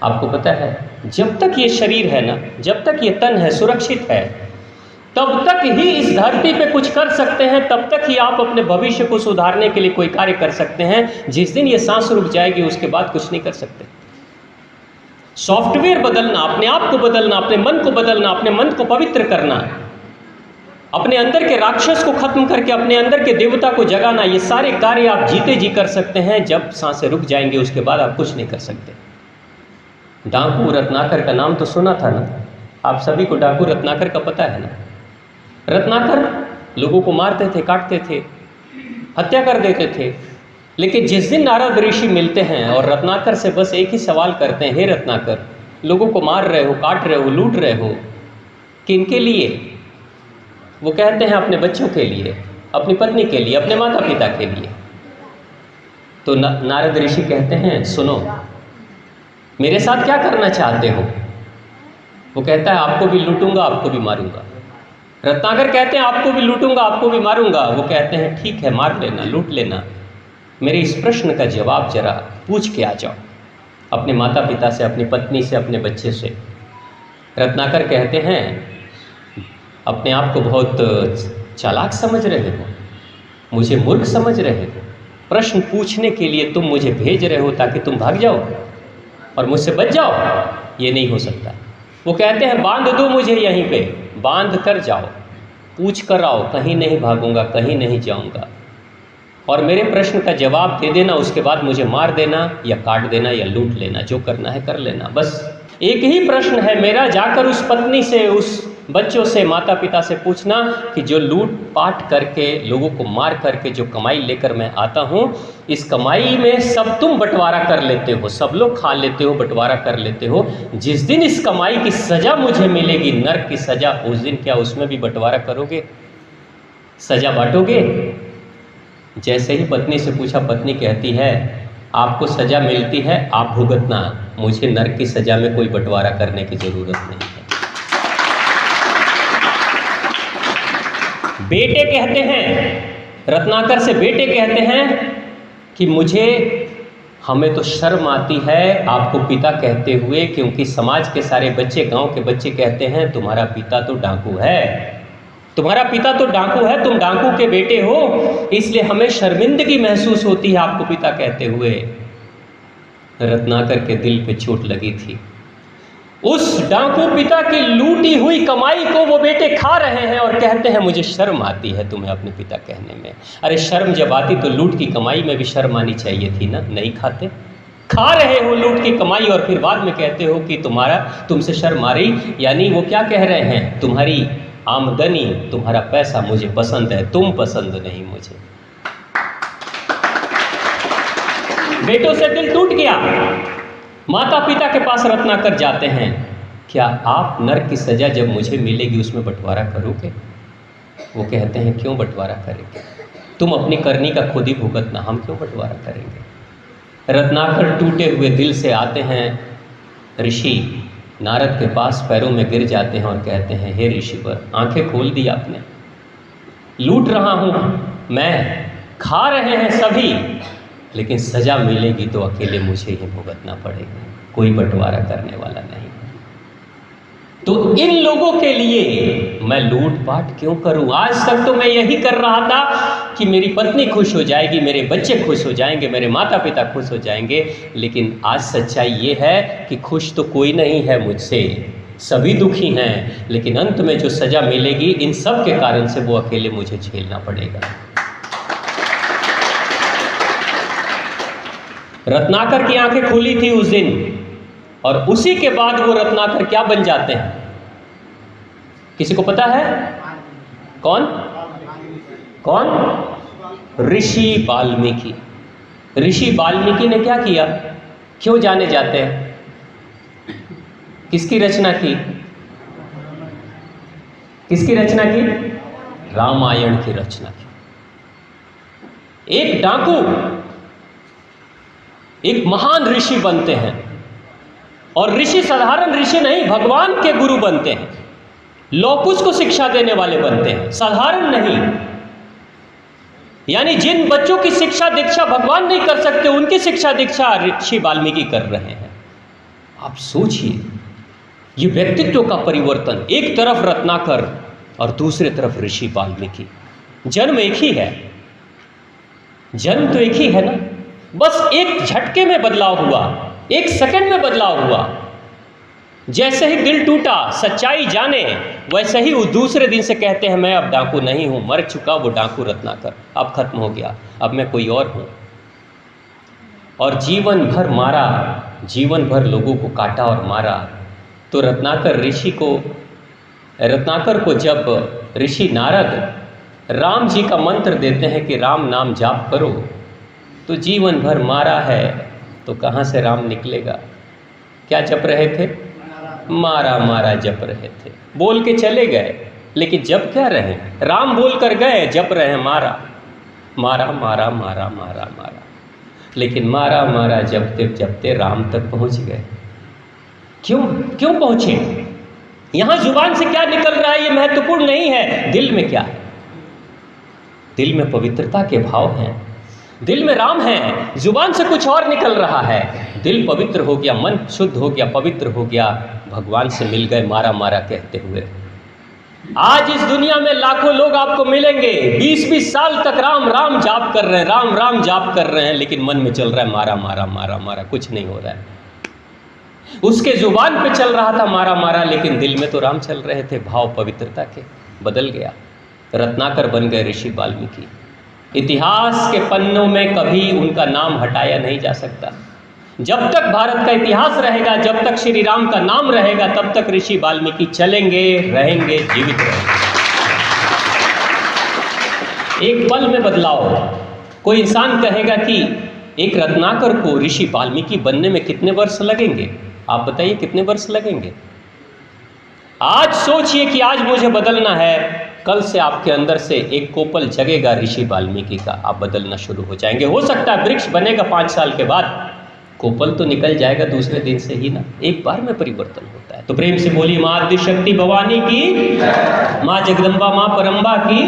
आपको पता है, जब तक ये शरीर है ना, जब तक ये तन है सुरक्षित है, तब तक ही इस धरती पे कुछ कर सकते हैं, तब तक ही आप अपने भविष्य को सुधारने के लिए कोई कार्य कर सकते हैं। जिस दिन ये सांस रुक जाएगी उसके बाद कुछ नहीं कर सकते। सॉफ्टवेयर बदलना, अपने आप को बदलना, अपने मन को बदलना, अपने मन को पवित्र करना, अपने अंदर के राक्षस को खत्म करके अपने अंदर के देवता को जगाना, ये सारे कार्य आप जीते जी कर सकते हैं। जब सांसें रुक जाएंगे उसके बाद आप कुछ नहीं कर सकते। डाकू रत्नाकर का नाम तो सुना था ना, आप सभी को डाकू रत्नाकर का पता है ना। रत्नाकर लोगों को मारते थे, काटते थे, हत्या कर देते थे। लेकिन जिस दिन नारद ऋषि मिलते हैं और रत्नाकर से बस एक ही सवाल करते हैं, हे रत्नाकर, लोगों को मार रहे हो, काट रहे हो, लूट रहे हो, किनके लिए? वो कहते हैं अपने बच्चों के लिए, अपनी पत्नी के लिए, अपने माता पिता के लिए। तो नारद ऋषि कहते हैं, सुनो, मेरे साथ क्या करना चाहते हो? वो कहता है, आपको भी लूटूंगा, आपको भी मारूंगा। रत्नाकर कहते हैं, आपको भी लूटूंगा, आपको भी मारूंगा। वो कहते हैं, ठीक है, मार लेना, लूट लेना, मेरे इस प्रश्न का जवाब जरा पूछ के आ जाओ अपने माता पिता से, अपनी पत्नी से, अपने बच्चे से। रत्नाकर कहते हैं, अपने आप को बहुत चालाक समझ रहे हो, मुझे मूर्ख समझ रहे हो, प्रश्न पूछने के लिए तुम मुझे भेज रहे हो ताकि तुम भाग जाओ और मुझसे बच जाओ? ये नहीं हो सकता। वो कहते हैं, बांध दो मुझे यहीं पे, बांध कर जाओ, पूछ कर आओ, कहीं नहीं भागूंगा, कहीं नहीं जाऊंगा, और मेरे प्रश्न का जवाब दे देना, उसके बाद मुझे मार देना या काट देना या लूट लेना, जो करना है कर लेना। बस एक ही प्रश्न है मेरा, जाकर उस पत्नी से, उस बच्चों से, माता पिता से पूछना कि जो लूट पाट करके, लोगों को मार करके जो कमाई लेकर मैं आता हूँ, इस कमाई में सब तुम बंटवारा कर लेते हो, सब लोग खा लेते हो, बंटवारा कर लेते हो। जिस दिन इस कमाई की सज़ा मुझे मिलेगी, नरक की सज़ा, उस दिन क्या उसमें भी बंटवारा करोगे, सज़ा बांटोगे? जैसे ही पत्नी से पूछा, पत्नी कहती है, आपको सज़ा मिलती है, आप भुगतना, मुझे नरक की सज़ा में कोई बंटवारा करने की ज़रूरत नहीं है। बेटे कहते हैं, रत्नाकर से बेटे कहते हैं कि हमें तो शर्म आती है आपको पिता कहते हुए, क्योंकि समाज के सारे बच्चे, गांव के बच्चे कहते हैं तुम्हारा पिता तो डाकू है, तुम्हारा पिता तो डाकू है, तुम डाकू के बेटे हो, इसलिए हमें शर्मिंदगी महसूस होती है आपको पिता कहते हुए। रत्नाकर के दिल पे चोट लगी थी। उस डाकू पिता की लूटी हुई कमाई को वो बेटे खा रहे हैं और कहते हैं, मुझे शर्म आती है तुम्हें अपने पिता कहने में। अरे शर्म जब आती तो लूट की कमाई में भी शर्म आनी चाहिए थी ना, नहीं खाते। खा रहे हो लूट की कमाई और फिर बाद में कहते हो कि तुमसे शर्म आ रही। यानी वो क्या कह रहे हैं, तुम्हारी आमदनी, तुम्हारा पैसा मुझे पसंद है, तुम पसंद नहीं मुझे। बेटों से दिल टूट गया। माता पिता के पास रत्नाकर जाते हैं, क्या आप नरक की सजा जब मुझे मिलेगी उसमें बंटवारा करोगे? वो कहते हैं, क्यों बंटवारा करेंगे, तुम अपनी करनी का खुद ही भुगतना, हम क्यों बंटवारा करेंगे। रत्नाकर टूटे हुए दिल से आते हैं ऋषि नारद के पास, पैरों में गिर जाते हैं और कहते हैं, हे ऋषिवर, आंखें खोल दी आपने, लूट रहा हूँ मैं, खा रहे हैं सभी, लेकिन सजा मिलेगी तो अकेले मुझे ही भुगतना पड़ेगा, कोई बंटवारा करने वाला नहीं। तो इन लोगों के लिए मैं लूटपाट क्यों करूं? आज तक तो मैं यही कर रहा था कि मेरी पत्नी खुश हो जाएगी, मेरे बच्चे खुश हो जाएंगे, मेरे माता पिता खुश हो जाएंगे, लेकिन आज सच्चाई ये है कि खुश तो कोई नहीं है मुझसे, सभी दुखी हैं, लेकिन अंत में जो सजा मिलेगी इन सब के कारण से वो अकेले मुझे झेलना पड़ेगा। रत्नाकर की आंखें खुली थी उस दिन, और उसी के बाद वो रत्नाकर क्या बन जाते हैं, किसी को पता है? कौन कौन? ऋषि वाल्मीकि। ऋषि वाल्मीकि ने क्या किया, क्यों जाने जाते हैं, किसकी रचना की? किसकी रचना की? रामायण की रचना की। एक डाकू एक महान ऋषि बनते हैं, और ऋषि साधारण ऋषि नहीं, भगवान के गुरु बनते हैं, लौकुश को शिक्षा देने वाले बनते हैं, साधारण नहीं। यानी जिन बच्चों की शिक्षा दीक्षा भगवान नहीं कर सकते, उनकी शिक्षा दीक्षा ऋषि वाल्मीकि कर रहे हैं। आप सोचिए, ये व्यक्तित्व का परिवर्तन, एक तरफ रत्नाकर और दूसरे तरफ ऋषि वाल्मीकि। जन्म एक ही है, जन्म तो एक ही है ना, बस एक झटके में बदलाव हुआ, एक सेकंड में बदलाव हुआ। जैसे ही दिल टूटा, सच्चाई जाने, वैसे ही उस दूसरे दिन से कहते हैं मैं अब डाकू नहीं हूं, मर चुका वो डाकू रत्नाकर, अब खत्म हो गया, अब मैं कोई और हूं। और जीवन भर मारा, जीवन भर लोगों को काटा और मारा। तो रत्नाकर को जब ऋषि नारद राम जी का मंत्र देते हैं कि राम नाम जाप करो, तो जीवन भर मारा है तो कहाँ से राम निकलेगा। क्या जप रहे थे? मारा मारा जप रहे थे, बोल के चले गए, लेकिन जप क्या रहे? राम बोल कर गए, जप रहे मारा मारा मारा मारा मारा मारा, लेकिन मारा मारा जपते जपते राम तक पहुंच गए। क्यों पहुंचे? यहां जुबान से क्या निकल रहा है ये महत्वपूर्ण नहीं है, दिल में क्या है। दिल में पवित्रता के भाव हैं, दिल में राम है, जुबान से कुछ और निकल रहा है। दिल पवित्र हो गया, मन शुद्ध हो गया, पवित्र हो गया, भगवान से मिल गए मारा मारा कहते हुए। आज इस दुनिया में लाखों लोग आपको मिलेंगे, 20-20 साल तक राम राम जाप कर रहे हैं, राम राम जाप कर रहे हैं, लेकिन मन में चल रहा है मारा मारा मारा मारा, कुछ नहीं हो रहा है। उसके जुबान पे चल रहा था मारा मारा, लेकिन दिल में तो राम चल रहे थे, भाव पवित्रता के। बदल गया, रत्नाकर बन गए ऋषि वाल्मीकि। इतिहास के पन्नों में कभी उनका नाम हटाया नहीं जा सकता। जब तक भारत का इतिहास रहेगा, जब तक श्री राम का नाम रहेगा, तब तक ऋषि वाल्मीकि चलेंगे, रहेंगे, जीवित रहेंगे। एक पल में बदलाव। कोई इंसान कहेगा कि एक रत्नाकर को ऋषि वाल्मीकि बनने में कितने वर्ष लगेंगे? आप बताइए कितने वर्ष लगेंगे? आज सोचिए कि आज मुझे बदलना है, कल से आपके अंदर से एक कोपल जगेगा ऋषि वाल्मीकि का, आप बदलना शुरू हो जाएंगे। हो सकता है वृक्ष बनेगा 5 साल के बाद, कोपल तो निकल जाएगा दूसरे दिन से ही ना, एक बार में परिवर्तन होता है। तो प्रेम से बोलिए माँ आदिशक्ति भवानी की, माँ जगदम्बा, माँ परम्बा की।